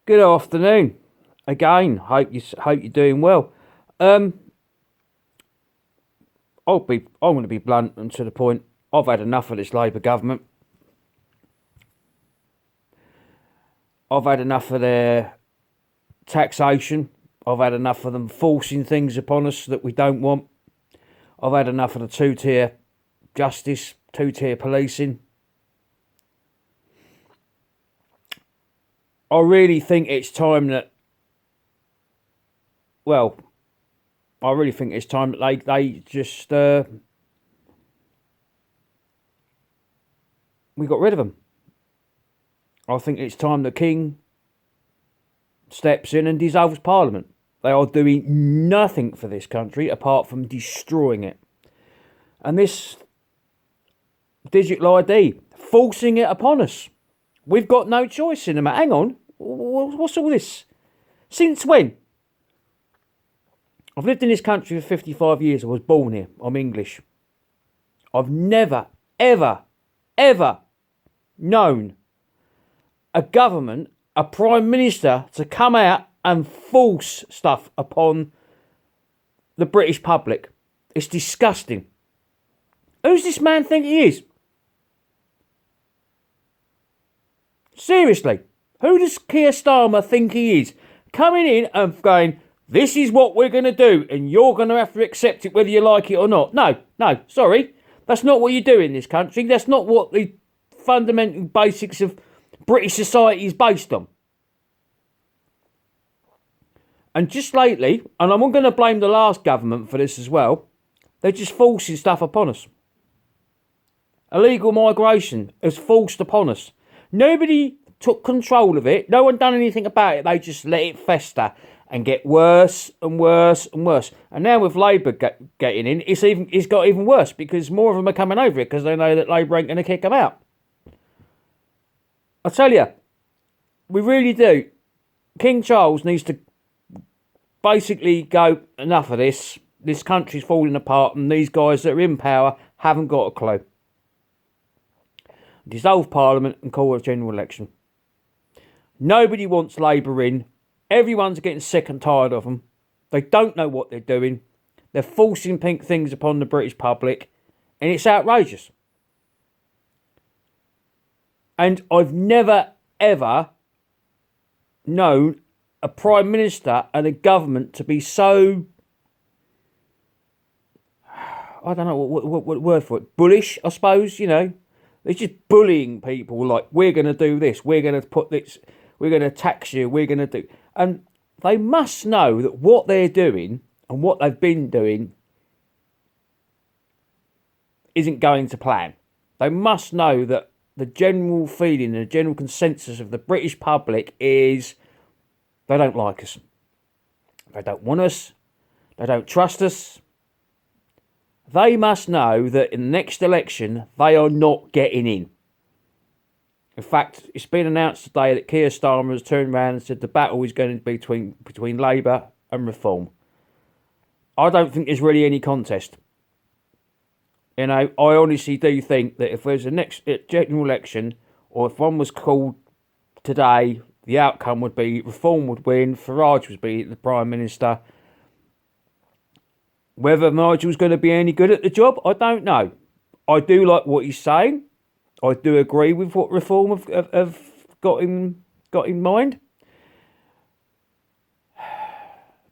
Good afternoon. Again, hope you're doing well. Um, I'm going to be blunt and to the point. I've had enough of this Labour government. I've had enough of their taxation. I've had enough of them forcing things upon us that we don't want. I've had enough of the two-tier justice, two-tier policing. I really think it's time that, well, I really think it's time that they just, we got rid of them. I think it's time the King steps in and dissolves Parliament. They are doing nothing for this country apart from destroying it. And this digital ID, forcing it upon us. We've got no choice in them. Hang on, what's all this? Since when? I've lived in this country for 55 years. I was born here. I'm English. I've never, ever, ever known a government, a prime minister, to come out and force stuff upon the British public. It's disgusting. Who's this man think he is? Seriously, who does Keir Starmer think he is? Coming in and going, this is what we're going to do, and you're going to have to accept it whether you like it or not. No, sorry. That's not what you do in this country. That's not what the fundamental basics of British society is based on. And just lately, and I'm going to blame the last government for this as well, they're just forcing stuff upon us. Illegal migration is forced upon us. Nobody took control of it. No one done anything about it. They just let it fester and get worse and worse and worse. And now with Labour getting in, it's got even worse because more of them are coming over it because they know that Labour ain't going to kick them out. I tell you, we really do. King Charles needs to basically go, enough of this. This country's falling apart and these guys that are in power haven't got a clue. Dissolve Parliament and call a general election. Nobody wants Labour in. Everyone's getting sick and tired of them. They don't know what they're doing. They're forcing pink things upon the British public, and it's outrageous. And I've never, ever known a Prime Minister and a government to be so, I don't know what word for it, bullish, I suppose, you know. They're just bullying people like, we're going to do this, we're going to put this, we're going to tax you, we're going to do. And they must know that what they're doing and what they've been doing isn't going to plan. They must know that the general feeling, the general consensus of the British public is they don't like us. They don't want us. They don't trust us. They must know that in the next election, they are not getting in. In fact, it's been announced today that Keir Starmer has turned around and said the battle is going to be between Labour and Reform. I don't think there's really any contest. You know, I honestly do think that if there's a next general election, or if one was called today, the outcome would be Reform would win, Farage would be the Prime Minister. Whether Nigel's going to be any good at the job, I don't know. I do like what he's saying. I do agree with what Reform have got in mind.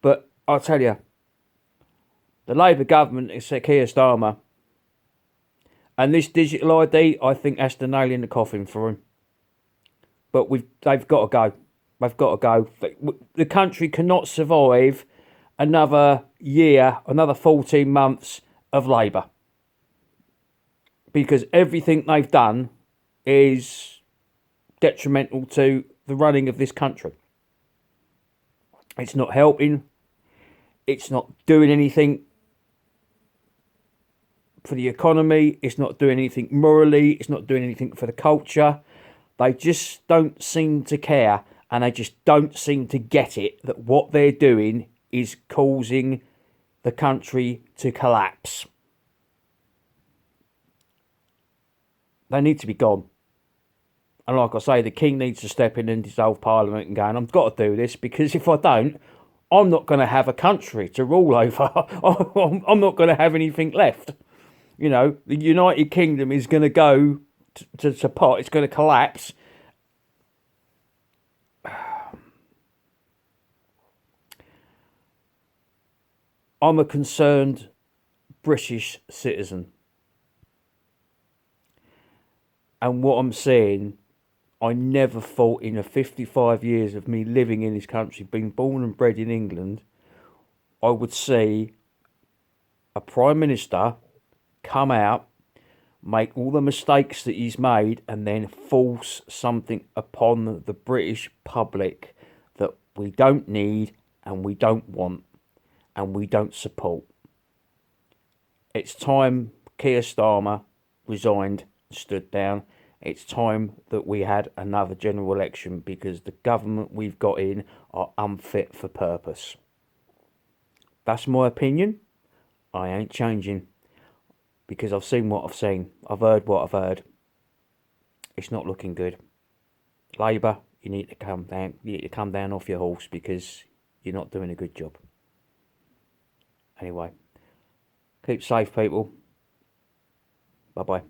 But I'll tell you, the Labour government is Keir Starmer. And this digital ID, I think that's the nail in the coffin for him. But they've got to go. They've got to go. The country cannot survive another year, another 14 months of Labour. Because everything they've done is detrimental to the running of this country. It's not helping. It's not doing anything for the economy. It's not doing anything morally. It's not doing anything for the culture. They just don't seem to care, and they just don't seem to get it that what they're doing is causing the country to collapse. They need to be gone. And like I say, the King needs to step in and dissolve Parliament and go, and I've got to do this, because if I don't, I'm not going to have a country to rule over. I'm not going to have anything left. You know, the United Kingdom is going to go to pot. It's going to collapse. I'm a concerned British citizen. And what I'm seeing, I never thought in the 55 years of me living in this country, being born and bred in England, I would see a Prime Minister come out, make all the mistakes that he's made, and then force something upon the British public that we don't need and we don't want and we don't support. It's time Keir Starmer resigned, stood down. It's time that we had another general election, because the government we've got in are unfit for purpose. That's my opinion. I ain't changing, because I've seen what I've seen. I've heard what I've heard. It's not looking good. Labour, you need to come down. You need to come down off your horse, because you're not doing a good job. Anyway, keep safe, people. Bye-bye.